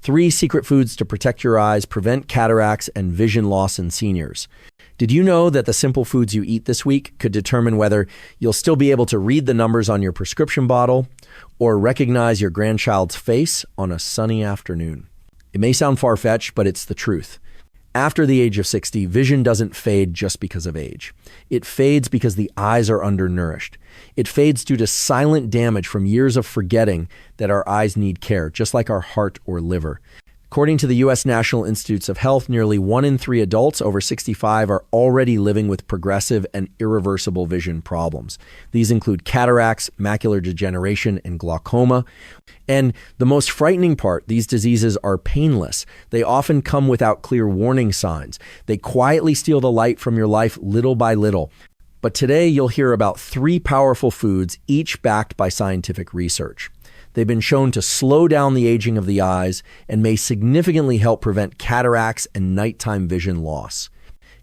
3 secret foods to protect your eyes, prevent cataracts, and vision loss in seniors. Did you know that the simple foods you eat this week could determine whether you'll still be able to read the numbers on your prescription bottle or recognize your grandchild's face on a sunny afternoon? It may sound far-fetched, but it's the truth. After the age of 60, vision doesn't fade just because of age. It fades because the eyes are undernourished. It fades due to silent damage from years of forgetting that our eyes need care, just like our heart or liver. According to the U.S. National Institutes of Health, nearly 1 in 3 adults over 65 are already living with progressive and irreversible vision problems. These include cataracts, macular degeneration, and glaucoma. And the most frightening part, these diseases are painless. They often come without clear warning signs. They quietly steal the light from your life little by little. But today you'll hear about 3 powerful foods, each backed by scientific research. They've been shown to slow down the aging of the eyes and may significantly help prevent cataracts and nighttime vision loss.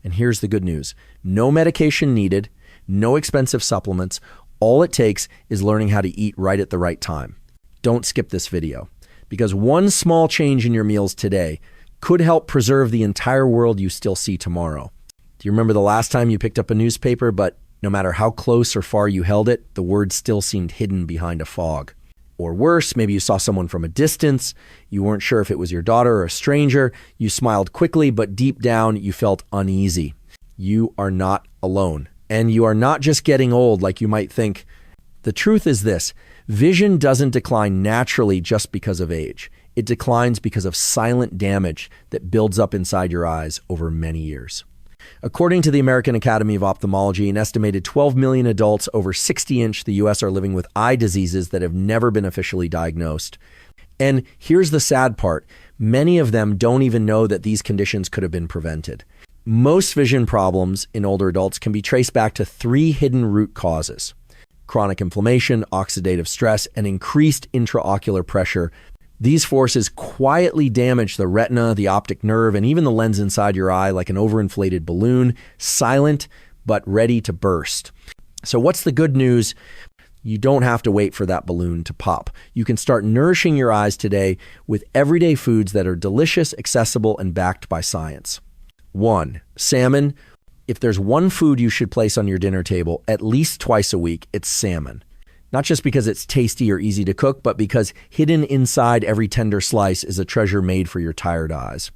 And here's the good news. No medication needed, no expensive supplements. All it takes is learning how to eat right at the right time. Don't skip this video, because one small change in your meals today could help preserve the entire world you still see tomorrow. Do you remember the last time you picked up a newspaper, but no matter how close or far you held it, the words still seemed hidden behind a fog? Or worse, maybe you saw someone from a distance, you weren't sure if it was your daughter or a stranger, you smiled quickly, but deep down you felt uneasy. You are not alone, and you are not just getting old like you might think. The truth is this: vision doesn't decline naturally just because of age. It declines because of silent damage that builds up inside your eyes over many years. According to the American Academy of Ophthalmology, an estimated 12 million adults over 60 in the U.S. are living with eye diseases that have never been officially diagnosed. And here's the sad part. Many of them don't even know that these conditions could have been prevented. Most vision problems in older adults can be traced back to 3 hidden root causes: chronic inflammation, oxidative stress, and increased intraocular pressure. These forces quietly damage the retina, the optic nerve, and even the lens inside your eye like an overinflated balloon, silent but ready to burst. So what's the good news? You don't have to wait for that balloon to pop. You can start nourishing your eyes today with everyday foods that are delicious, accessible, and backed by science. 1. Salmon. If there's one food you should place on your dinner table at least twice a week, it's salmon. Not just because it's tasty or easy to cook, but because hidden inside every tender slice is a treasure made for your tired eyes.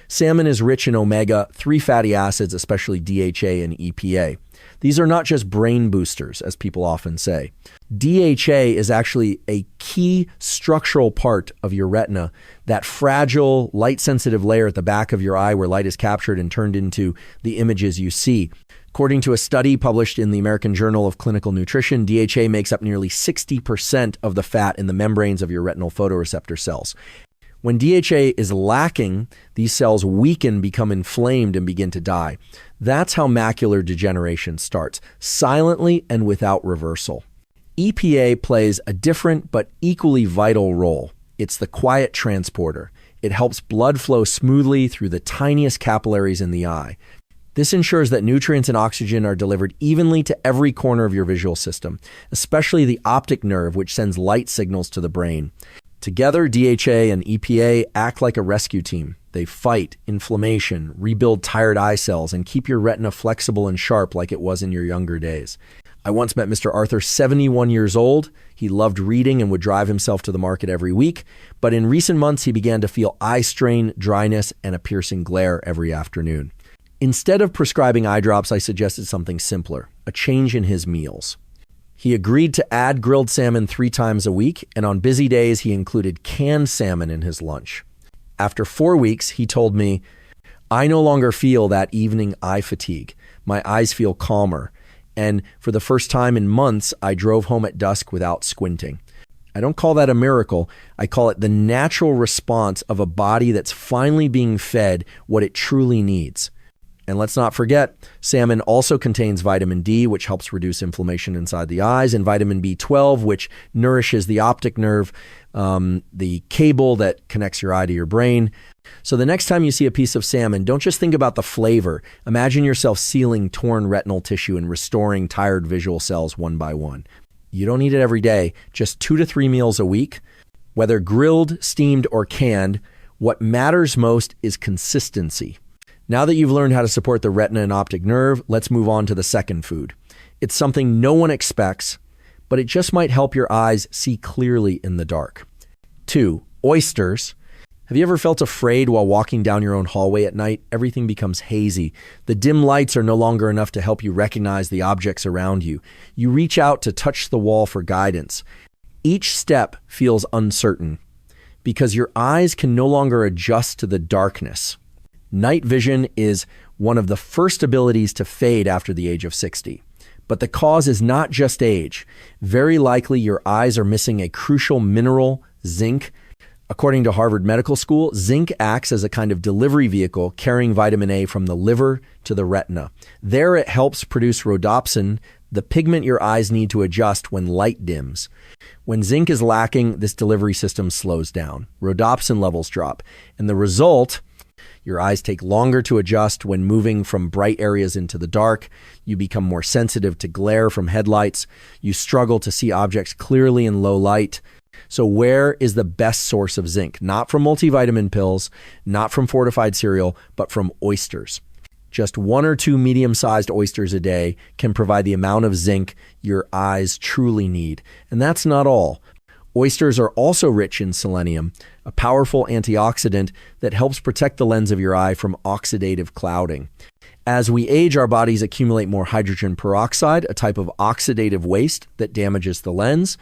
Salmon is rich in omega-3 fatty acids, especially DHA and EPA. These are not just brain boosters, as people often say. DHA is actually a key structural part of your retina, that fragile, light-sensitive layer at the back of your eye where light is captured and turned into the images you see. According to a study published in the American Journal of Clinical Nutrition, DHA makes up nearly 60% of the fat in the membranes of your retinal photoreceptor cells. When DHA is lacking, these cells weaken, become inflamed, and begin to die. That's how macular degeneration starts, silently and without reversal. EPA plays a different but equally vital role. It's the quiet transporter. It helps blood flow smoothly through the tiniest capillaries in the eye. This ensures that nutrients and oxygen are delivered evenly to every corner of your visual system, especially the optic nerve, which sends light signals to the brain. Together, DHA and EPA act like a rescue team. They fight inflammation, rebuild tired eye cells, and keep your retina flexible and sharp like it was in your younger days. I once met Mr. Arthur, 71 years old. He loved reading and would drive himself to the market every week. But in recent months, he began to feel eye strain, dryness, and a piercing glare every afternoon. Instead of prescribing eye drops, I suggested something simpler, a change in his meals. He agreed to add grilled salmon 3 times a week, and on busy days, he included canned salmon in his lunch. After 4 weeks, he told me, "I no longer feel that evening eye fatigue. My eyes feel calmer. And for the first time in months, I drove home at dusk without squinting." I don't call that a miracle. I call it the natural response of a body that's finally being fed what it truly needs. And let's not forget, salmon also contains vitamin D, which helps reduce inflammation inside the eyes, and vitamin B12, which nourishes the optic nerve, the cable that connects your eye to your brain. So the next time you see a piece of salmon, don't just think about the flavor. Imagine yourself sealing torn retinal tissue and restoring tired visual cells one by one. You don't need it every day, just 2 to 3 meals a week. Whether grilled, steamed, or canned, What matters most is consistency. Now that you've learned how to support the retina and optic nerve, let's move on to the second food. It's something no one expects, but it just might help your eyes see clearly in the dark. 2. Oysters. Have you ever felt afraid while walking down your own hallway at night? Everything becomes hazy. The dim lights are no longer enough to help you recognize the objects around you. You reach out to touch the wall for guidance. Each step feels uncertain because your eyes can no longer adjust to the darkness. Night vision is one of the first abilities to fade after the age of 60. But the cause is not just age. Very likely your eyes are missing a crucial mineral, zinc. According to Harvard Medical School, zinc acts as a kind of delivery vehicle carrying vitamin A from the liver to the retina. There it helps produce rhodopsin, the pigment your eyes need to adjust when light dims. When zinc is lacking, this delivery system slows down. Rhodopsin levels drop. And the result, your eyes take longer to adjust when moving from bright areas into the dark. You become more sensitive to glare from headlights. You struggle to see objects clearly in low light. So where is the best source of zinc? Not from multivitamin pills, not from fortified cereal, but from oysters. Just 1 or 2 medium-sized oysters a day can provide the amount of zinc your eyes truly need. And that's not all. Oysters are also rich in selenium, a powerful antioxidant that helps protect the lens of your eye from oxidative clouding. As we age, our bodies accumulate more hydrogen peroxide, a type of oxidative waste that damages the lens.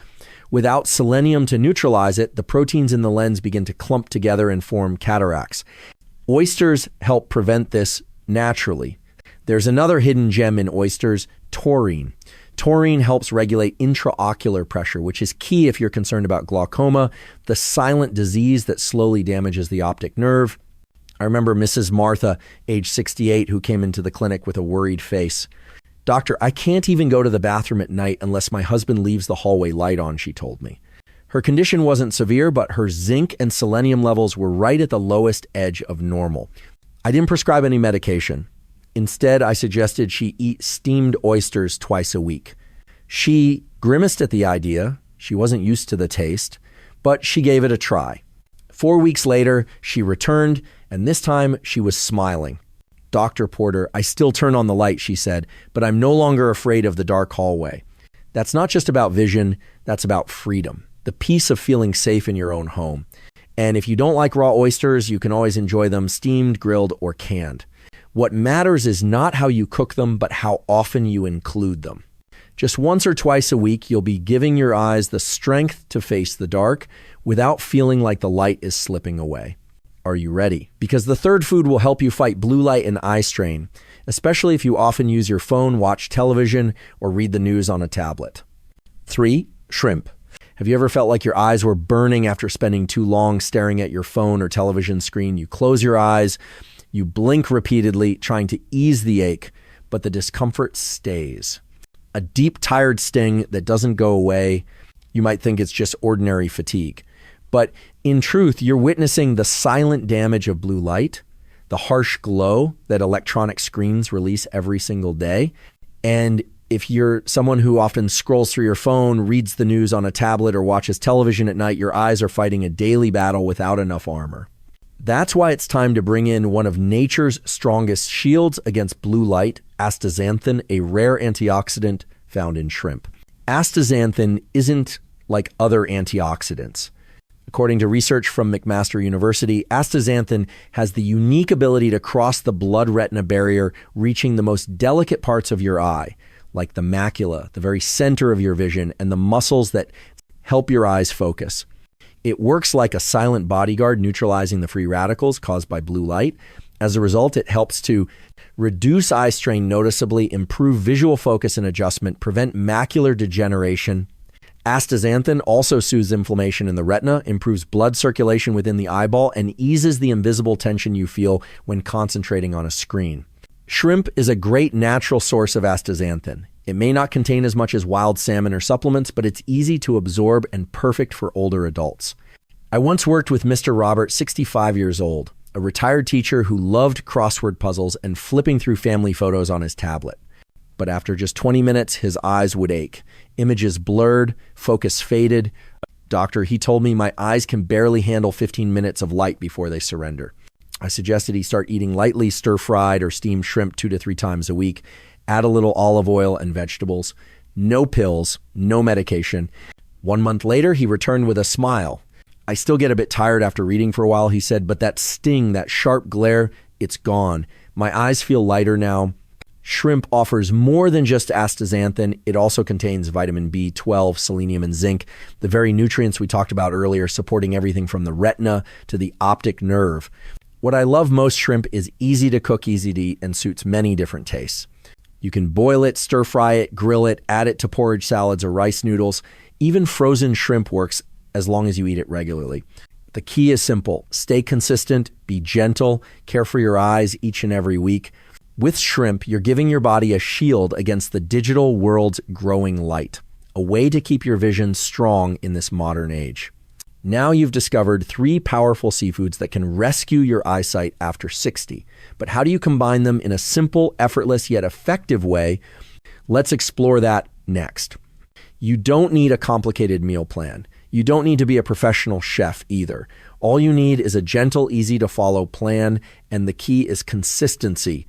Without selenium to neutralize it, the proteins in the lens begin to clump together and form cataracts. Oysters help prevent this naturally. There's another hidden gem in oysters, taurine. Taurine helps regulate intraocular pressure, which is key if you're concerned about glaucoma, the silent disease that slowly damages the optic nerve. I remember Mrs. Martha, age 68, who came into the clinic with a worried face. "Doctor, I can't even go to the bathroom at night unless my husband leaves the hallway light on," she told me. Her condition wasn't severe, but her zinc and selenium levels were right at the lowest edge of normal. I didn't prescribe any medication. Instead, I suggested she eat steamed oysters twice a week. She grimaced at the idea. She wasn't used to the taste, but she gave it a try. 4 weeks later, she returned, and this time she was smiling. "Dr. Porter, I still turn on the light," she said, "but I'm no longer afraid of the dark hallway." That's not just about vision, that's about freedom, the peace of feeling safe in your own home. And if you don't like raw oysters, you can always enjoy them steamed, grilled, or canned. What matters is not how you cook them, but how often you include them. Just once or twice a week, you'll be giving your eyes the strength to face the dark without feeling like the light is slipping away. Are you ready? Because the third food will help you fight blue light and eye strain, especially if you often use your phone, watch television, or read the news on a tablet. 3. Shrimp. Have you ever felt like your eyes were burning after spending too long staring at your phone or television screen? You close your eyes, you blink repeatedly, trying to ease the ache, but the discomfort stays. A deep, tired sting that doesn't go away. You might think it's just ordinary fatigue. But in truth, you're witnessing the silent damage of blue light, the harsh glow that electronic screens release every single day. And if you're someone who often scrolls through your phone, reads the news on a tablet, or watches television at night, your eyes are fighting a daily battle without enough armor. That's why it's time to bring in one of nature's strongest shields against blue light, astaxanthin, a rare antioxidant found in shrimp. Astaxanthin isn't like other antioxidants. According to research from McMaster University, astaxanthin has the unique ability to cross the blood-retina barrier, reaching the most delicate parts of your eye, like the macula, the very center of your vision, and the muscles that help your eyes focus. It works like a silent bodyguard, neutralizing the free radicals caused by blue light. As a result, it helps to reduce eye strain noticeably, improve visual focus and adjustment, prevent macular degeneration. Astaxanthin also soothes inflammation in the retina, improves blood circulation within the eyeball, and eases the invisible tension you feel when concentrating on a screen. Shrimp is a great natural source of astaxanthin. It may not contain as much as wild salmon or supplements, but it's easy to absorb and perfect for older adults. I once worked with Mr. Robert, 65 years old, a retired teacher who loved crossword puzzles and flipping through family photos on his tablet. But after just 20 minutes, his eyes would ache. Images blurred, focus faded. Doctor, he told me my eyes can barely handle 15 minutes of light before they surrender. I suggested he start eating lightly stir-fried or steamed shrimp 2 to 3 times a week, add a little olive oil and vegetables, no pills, no medication. 1 month later, he returned with a smile. I still get a bit tired after reading for a while, he said, but that sting, that sharp glare, it's gone. My eyes feel lighter now. Shrimp offers more than just astaxanthin. It also contains vitamin B12, selenium, and zinc, the very nutrients we talked about earlier, supporting everything from the retina to the optic nerve. What I love most shrimp is easy to cook, easy to eat, and suits many different tastes. You can boil it, stir fry it, grill it, add it to porridge salads or rice noodles. Even frozen shrimp works as long as you eat it regularly. The key is simple. Stay consistent, be gentle, care for your eyes each and every week. With shrimp, you're giving your body a shield against the digital world's growing light, a way to keep your vision strong in this modern age. Now you've discovered 3 powerful seafoods that can rescue your eyesight after 60. But how do you combine them in a simple, effortless, yet effective way? Let's explore that next. You don't need a complicated meal plan. You don't need to be a professional chef either. All you need is a gentle, easy-to-follow plan, and the key is consistency.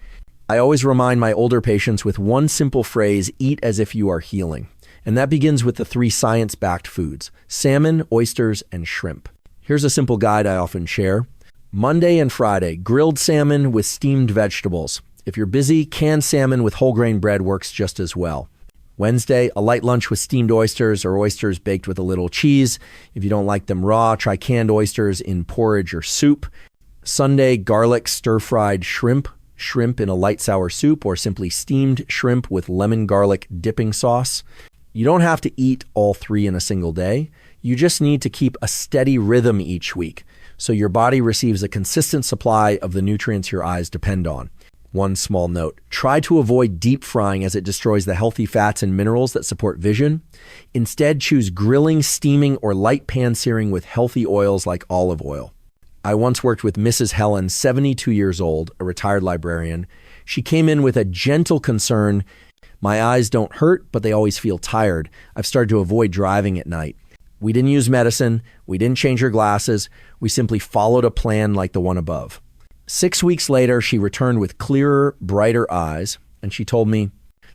I always remind my older patients with one simple phrase, eat as if you are healing. And that begins with the 3 science-backed foods, salmon, oysters, and shrimp. Here's a simple guide I often share. Monday and Friday, grilled salmon with steamed vegetables. If you're busy, canned salmon with whole grain bread works just as well. Wednesday, a light lunch with steamed oysters or oysters baked with a little cheese. If you don't like them raw, try canned oysters in porridge or soup. Sunday, garlic stir-fried shrimp in a light sour soup, or simply steamed shrimp with lemon garlic dipping sauce. You don't have to eat all 3 in a single day. You just need to keep a steady rhythm each week so your body receives a consistent supply of the nutrients your eyes depend on. One small note, try to avoid deep frying as it destroys the healthy fats and minerals that support vision. Instead, choose grilling, steaming, or light pan searing with healthy oils like olive oil. I once worked with Mrs. Helen, 72 years old, a retired librarian. She came in with a gentle concern. My eyes don't hurt, but they always feel tired. I've started to avoid driving at night. We didn't use medicine. We didn't change her glasses. We simply followed a plan like the one above. 6 weeks later, she returned with clearer, brighter eyes, and she told me,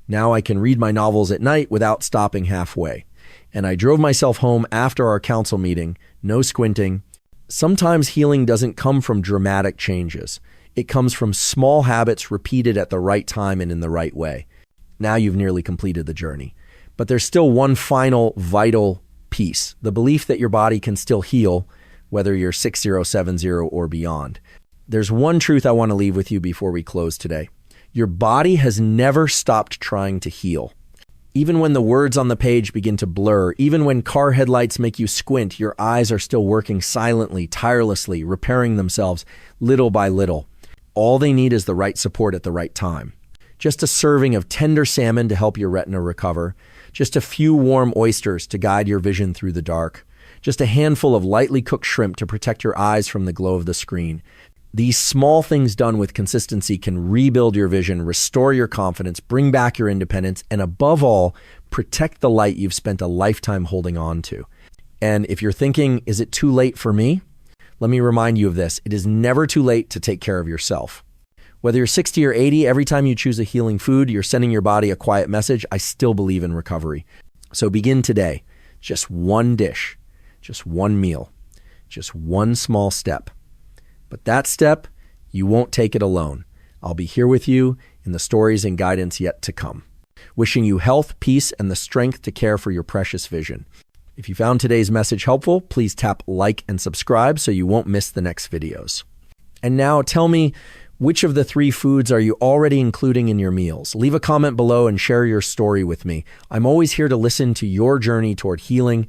now I can read my novels at night without stopping halfway. And I drove myself home after our council meeting, no squinting. Sometimes healing doesn't come from dramatic changes. It comes from small habits repeated at the right time and in the right way. Now you've nearly completed the journey. But there's still one final vital piece, the belief that your body can still heal, whether you're 60, 70, or beyond. There's one truth I want to leave with you before we close today. Your body has never stopped trying to heal. Even when the words on the page begin to blur, even when car headlights make you squint, your eyes are still working silently, tirelessly, repairing themselves little by little. All they need is the right support at the right time. Just a serving of tender salmon to help your retina recover. Just a few warm oysters to guide your vision through the dark. Just a handful of lightly cooked shrimp to protect your eyes from the glow of the screen. These small things done with consistency can rebuild your vision, restore your confidence, bring back your independence, and above all, protect the light you've spent a lifetime holding on to. And if you're thinking, is it too late for me? Let me remind you of this. It is never too late to take care of yourself. Whether you're 60 or 80, every time you choose a healing food, you're sending your body a quiet message. I still believe in recovery. So begin today. Just one dish, just one meal, just one small step. But that step, you won't take it alone. I'll be here with you in the stories and guidance yet to come. Wishing you health, peace, and the strength to care for your precious vision. If you found today's message helpful, please tap like and subscribe so you won't miss the next videos. And now tell me, which of the 3 foods are you already including in your meals? Leave a comment below and share your story with me. I'm always here to listen to your journey toward healing.